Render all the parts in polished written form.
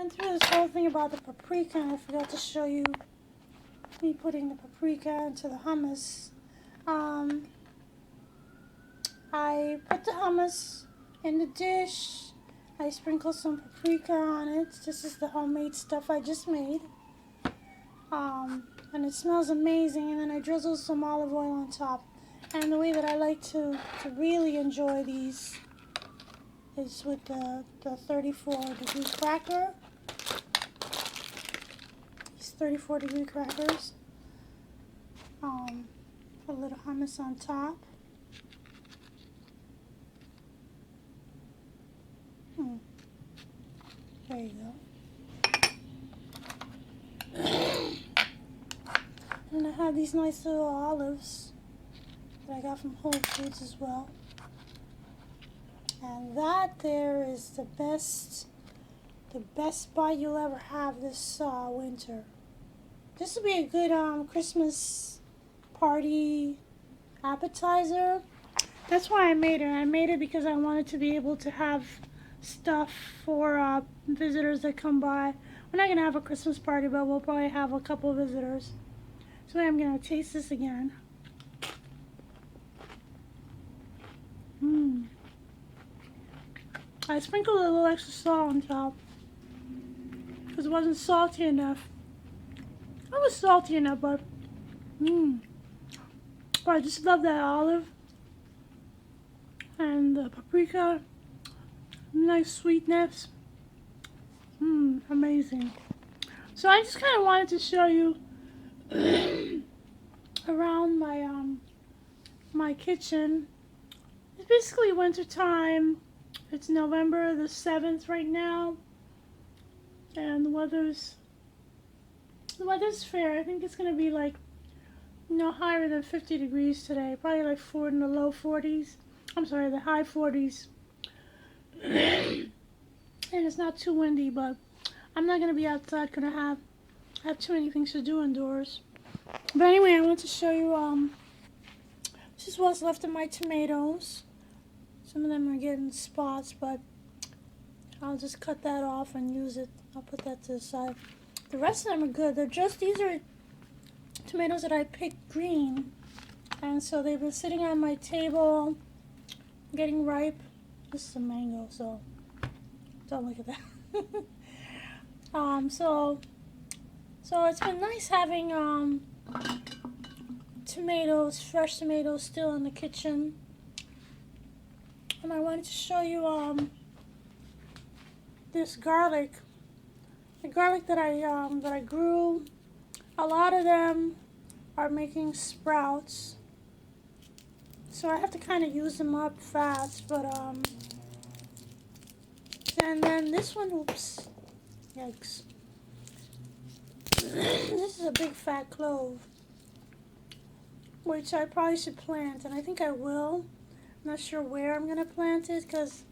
went through this whole thing about the paprika and I forgot to show you me putting the paprika into the hummus. I put the hummus in the dish. I sprinkle some paprika on it. This is the homemade stuff I just made. And it smells amazing. And then I drizzle some olive oil on top. And the way that I like to really enjoy these is with the 34-degree cracker. These 34-degree crackers. Put a little hummus on top. There you go. And I have these nice little olives that I got from Whole Foods as well. And that there is the best bite you'll ever have this winter. This would be a good Christmas party appetizer. That's why I made it. I made it because I wanted to be able to have stuff for visitors that come by. We're not going to have a Christmas party, but we'll probably have a couple of visitors. So I'm going to taste this again. I sprinkled a little extra salt on top because it wasn't salty enough. It was salty enough, but I just love that olive and the paprika. Nice sweetness. Amazing. So I just kind of wanted to show you around my my kitchen. It's basically winter time. It's November the 7th right now, and the weather's fair. I think it's gonna be like, higher than 50 degrees today. Probably like in the low 40s. I'm sorry, the high 40s. And it's not too windy, but I'm not gonna be outside. Gonna have too many things to do indoors. But anyway, I want to show you this is what's left of my tomatoes. Some of them are getting spots, but I'll just cut that off and use it. I'll put that to the side. The rest of them are good. These are tomatoes that I picked green, and so they've been sitting on my table, getting ripe. This is a mango, so don't look at that. So it's been nice having tomatoes, fresh tomatoes, still in the kitchen. And I wanted to show you this garlic. The garlic that I grew. A lot of them are making sprouts, so I have to kind of use them up fast. But and then this one, oops, yikes. This is a big fat clove, which I probably should plant, and I think I will. I'm not sure where I'm gonna plant it, because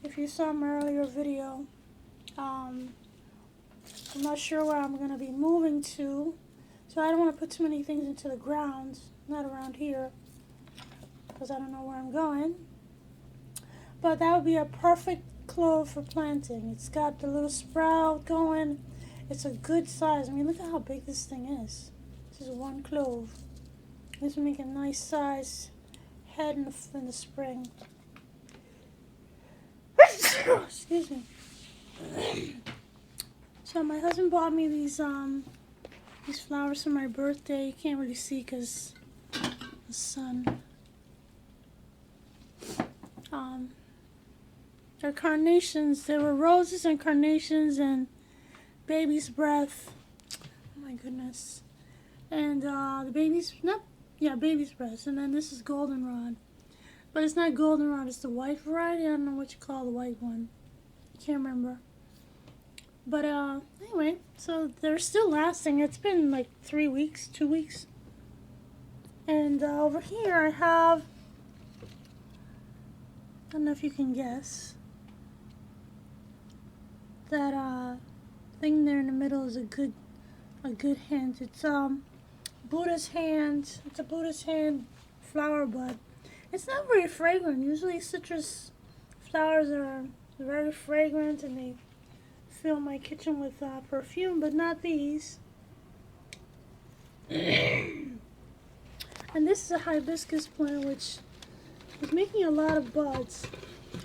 if you saw my earlier video, I'm not sure where I'm gonna be moving to, so I don't want to put too many things into the ground, not around here, because I don't know where I'm going. But that would be a perfect clove for planting. It's got the little sprout going. It's a good size. I mean, look at how big this thing is. This is one clove. This will make a nice size head in the spring. Excuse me. So my husband bought me these flowers for my birthday. You can't really see because the sun. They're carnations. There were roses and carnations and baby's breath. Oh my goodness. And the baby's breath. And then this is goldenrod. But it's not goldenrod, it's the white variety. I don't know what you call the white one. I can't remember. But anyway, so they're still lasting. It's been like 3 weeks, 2 weeks. And over here I have, I don't know if you can guess, that thing there in the middle is a good hint. It's Buddha's hand. It's a Buddha's hand flower bud. It's not very fragrant. Usually citrus flowers are very fragrant and they fill my kitchen with perfume, but not these. And this is a hibiscus plant which is making a lot of buds.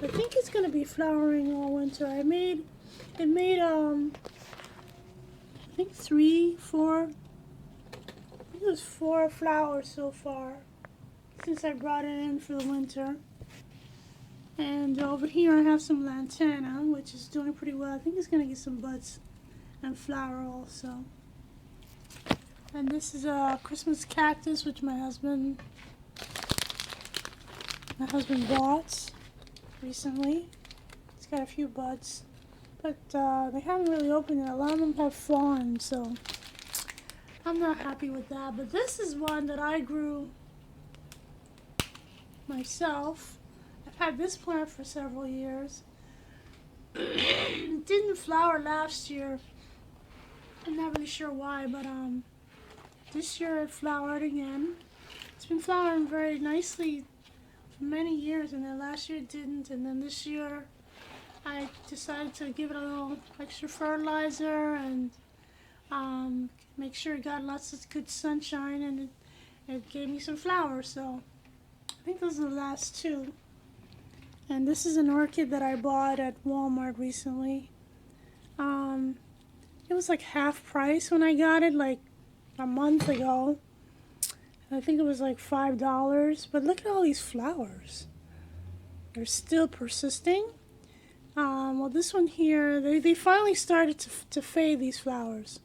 I think it's going to be flowering all winter. I think 3, 4, I think it was 4 flowers so far since I brought it in for the winter. And over here I have some lantana, which is doing pretty well. I think it's going to get some buds and flower also. And this is a Christmas cactus, which my husband bought recently. It's got a few buds, but they haven't really opened it. A lot of them have fallen, so I'm not happy with that. But this is one that I grew myself. I've had this plant for several years. It didn't flower last year. I'm not really sure why, but this year it flowered again. It's been flowering very nicely for many years, and then last year it didn't, and then this year I decided to give it a little extra fertilizer and make sure it got lots of good sunshine, and it gave me some flowers. So I think those are the last 2. And this is an orchid that I bought at Walmart recently. It was like half price when I got it, like a month ago. I think it was like $5, but look at all these flowers. They're still persisting. Well, this one here, they finally started to fade, these flowers.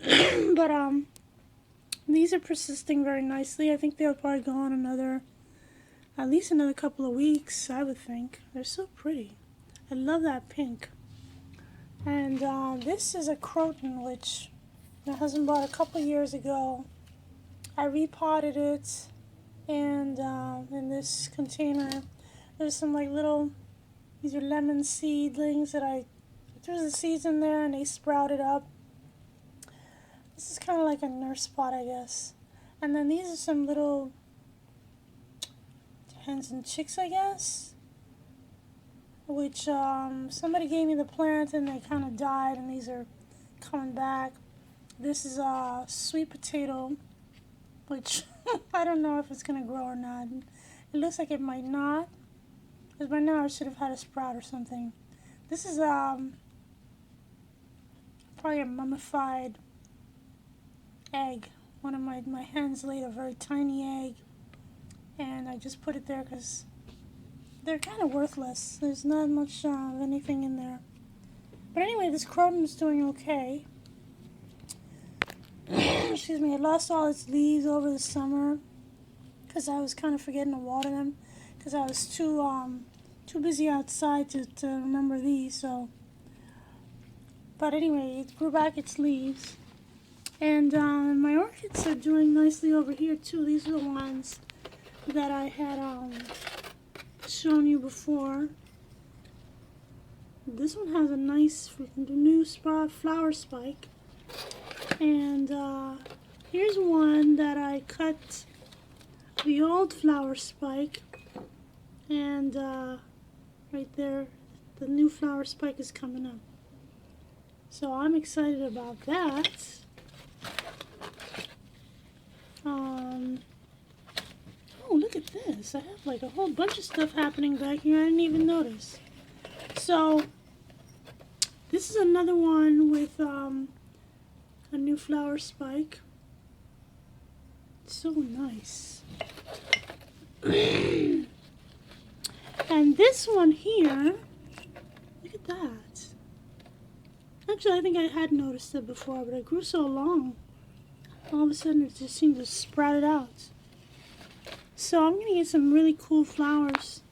But these are persisting very nicely. I think they'll probably go on at least another couple of weeks, I would think. They're so pretty. I love that pink. And this is a croton, which my husband bought a couple years ago. I repotted it, and in this container, there's some like these are lemon seedlings that I threw the seeds in there and they sprouted up. This is kind of like a nurse pot, I guess. And then these are some little hens and chicks, I guess, which somebody gave me the plant and they kind of died, and these are coming back. This is a sweet potato, which I don't know if it's going to grow or not. It looks like it might not, because by now I should have had a sprout or something. This is probably a mummified egg. One of my hens laid a very tiny egg, and I just put it there because they're kind of worthless. There's not much of anything in there. But anyway, this croton's doing okay. Excuse me, I lost all its leaves over the summer because I was kind of forgetting to water them because I was too busy outside to remember these. So, but anyway, it grew back its leaves. And my orchids are doing nicely over here too. These are the ones that I had shown you before. This one has a nice new flower spike. And here's one that I cut the old flower spike, and right there the new flower spike is coming up. So I'm excited about that. Oh, look at this. I have like a whole bunch of stuff happening back here I didn't even notice. So this is another one with a new flower spike. It's so nice. And this one here, look at that. Actually, I think I had noticed it before, but it grew so long. All of a sudden, it just seemed to sprout it out. So I'm going to get some really cool flowers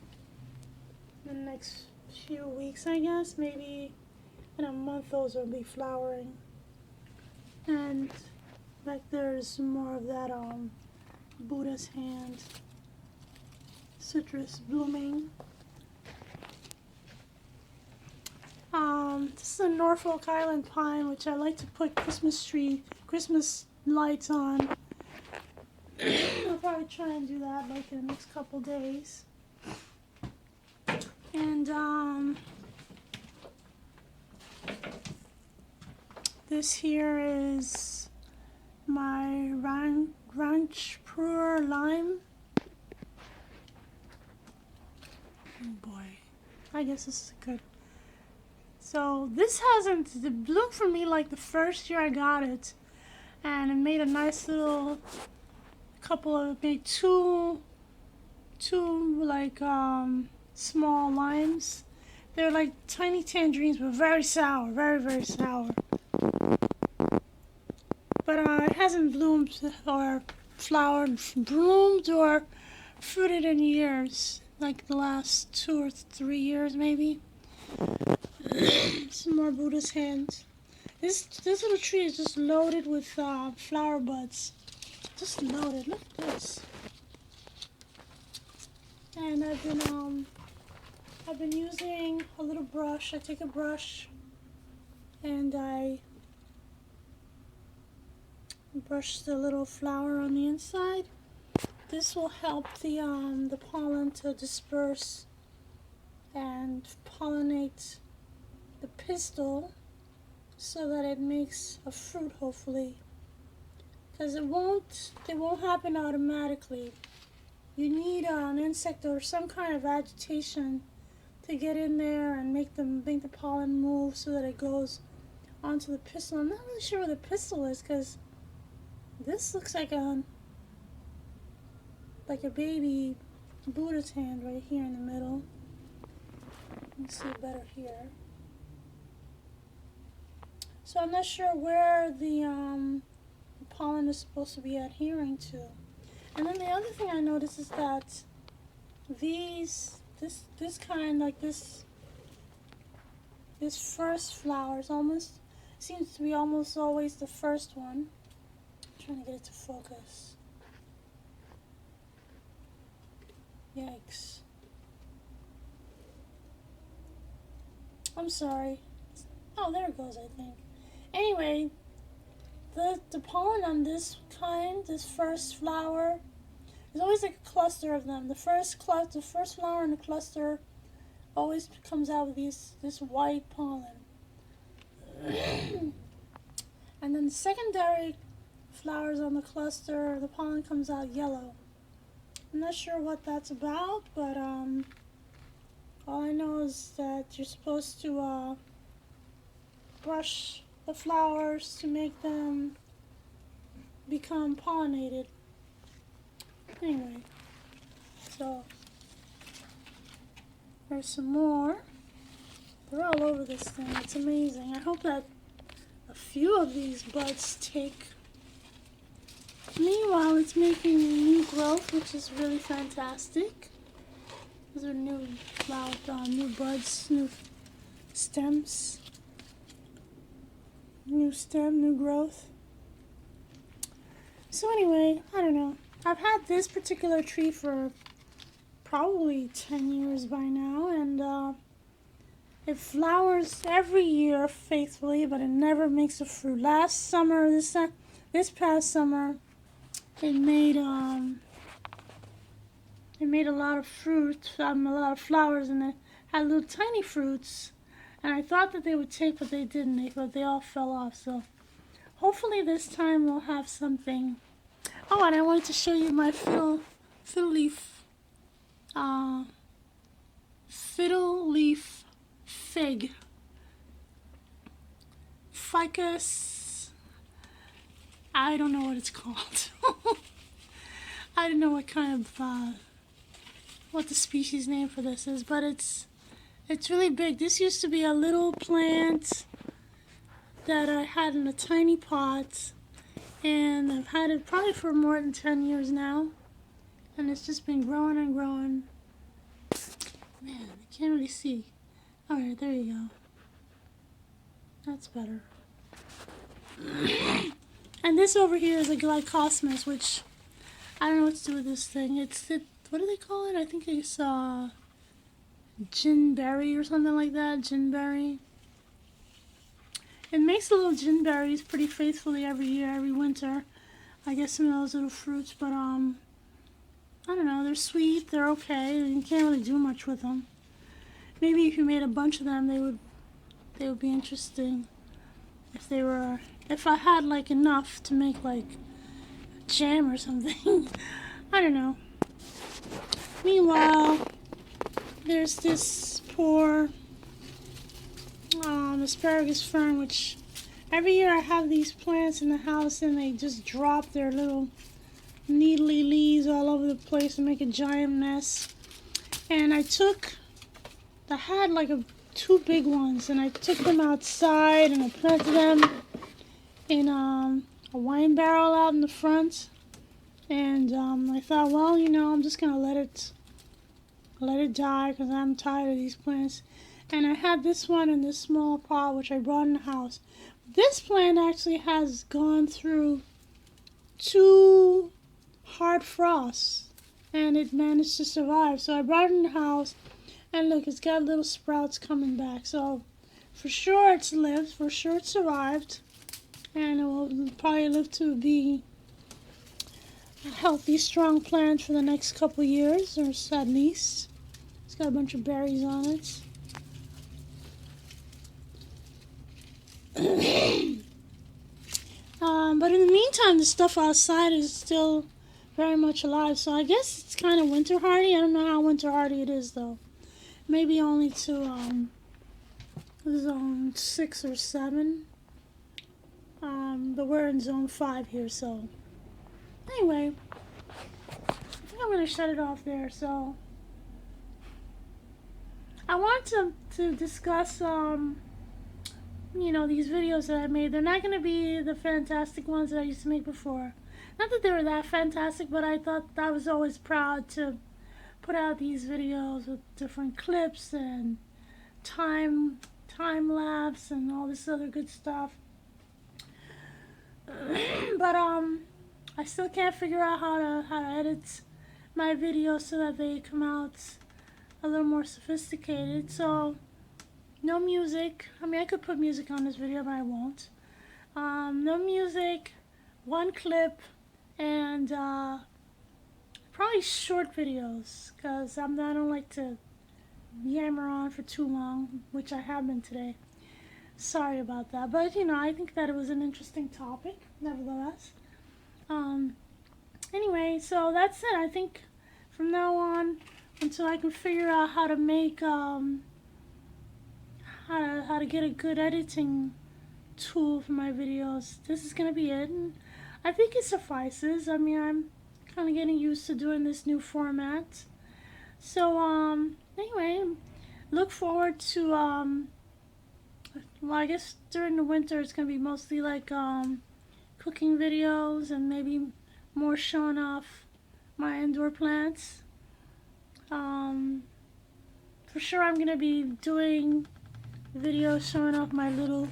in the next few weeks, I guess. Maybe in a month, those will be flowering. And back there's some more of that Buddha's hand citrus blooming. This is a Norfolk Island pine, which I like to put Christmas lights on. I'll probably try and do that like in the next couple days. And This here is my Ranch Pur Lime. Oh boy, I guess this is good. So this hasn't, it looked for me like the first year I got it, and it made a nice little couple of, made two like small limes. They're like tiny tangerines, but very sour, very sour. But it hasn't bloomed or flowered, bloomed or fruited in years, like the last 2 or 3 years maybe. Some more Buddha's hands. This little tree is just loaded with flower buds. Just loaded. Look at this. And I've been using a little brush. I take a brush and I brush the little flower on the inside. This will help the pollen to disperse and pollinate the pistil so that it makes a fruit, hopefully. Because it won't happen automatically. You need an insect or some kind of agitation to get in there and make the pollen move so that it goes onto the pistil. I'm not really sure where the pistil is because this looks like a baby Buddha's hand right here in the middle. You can see it better here. So I'm not sure where the pollen is supposed to be adhering to. And then the other thing I noticed is that this kind, like this first flower is almost, seems to be almost always the first one. I'm trying to get it to focus. Yikes. I'm sorry. Oh, there it goes, I think. Anyway, the pollen on this kind, this first flower, there's always like a cluster of them. The first flower in the cluster always comes out with this white pollen. And then the secondary flowers on the cluster, the pollen comes out yellow. I'm not sure what that's about, but all I know is that you're supposed to brush the flowers to make them become pollinated. Anyway, so there's some more. They're all over this thing. It's amazing. I hope that a few of these buds take. Meanwhile, it's making new growth, which is really fantastic. Those are new flowers, new buds, new stems. New stem, new growth. So anyway, I don't know. I've had this particular tree for probably 10 years by now, and it flowers every year faithfully, but it never makes a fruit. Last summer, this past summer, it made a lot of fruit, a lot of flowers, and it had little tiny fruits. And I thought that they would take, but they didn't. But they all fell off. So hopefully this time we'll have something. Oh, and I wanted to show you my fiddle leaf fig. Ficus. I don't know what it's called. I don't know what kind of what the species name for this is, but it's really big. This used to be a little plant that I had in a tiny pot, and I've had it probably for more than 10 years now, and it's just been growing and growing. Man, I can't really see. Alright, there you go. That's better. And this over here is a glycosmus, which I don't know what to do with this thing. What do they call it? I think it's ginberry or something like that. Ginberry. It makes the little ginberries pretty faithfully every year, every winter. I guess some of those little fruits, but I don't know. They're sweet. They're okay. You can't really do much with them. Maybe if you made a bunch of them, they would be interesting. if I had like enough to make like jam or something. I don't know. Meanwhile, there's this poor asparagus fern, which every year I have these plants in the house and they just drop their little needly leaves all over the place and make a giant mess. And I had like two big ones, and I took them outside and I planted them in a wine barrel out in the front. And I thought, well, I'm just gonna let it die because I'm tired of these plants. And I had this one in this small pot which I brought in the house. This plant actually has gone through 2 hard frosts and it managed to survive. So I brought it in the house, and look, it's got little sprouts coming back. So for sure it's lived, for sure it survived, and it will probably live to be a healthy, strong plant for the next couple years, or at least. It's got a bunch of berries on it. But in the meantime, the stuff outside is still very much alive. So I guess it's kind of winter hardy. I don't know how winter hardy it is though. Maybe only to zone 6 or 7. But we're in zone 5 here, so anyway, I think I'm gonna shut it off there. So I want to discuss these videos that I made. They're not going to be the fantastic ones that I used to make before. Not that they were that fantastic, but I thought I was always proud to put out these videos with different clips and time lapse and all this other good stuff. But I still can't figure out how to edit my videos so that they come out a little more sophisticated. So no music. I mean, I could put music on this video, but I won't. No music, 1 clip, and probably short videos, because I don't like to yammer on for too long, which I have been today. Sorry about that, but I think that it was an interesting topic, nevertheless. Anyway, so that's it. I think from now on, until I can figure out how to make how to get a good editing tool for my videos, this is gonna be it, and I think it suffices. I mean, I'm kind of getting used to doing this new format. So anyway, look forward to well, I guess during the winter it's gonna be mostly like cooking videos and maybe more showing off my indoor plants. For sure I'm gonna be doing videos showing off my little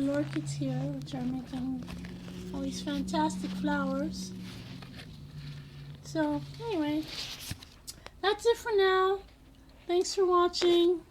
orchids here, which are making all these fantastic flowers. So anyway, that's it for now. Thanks for watching.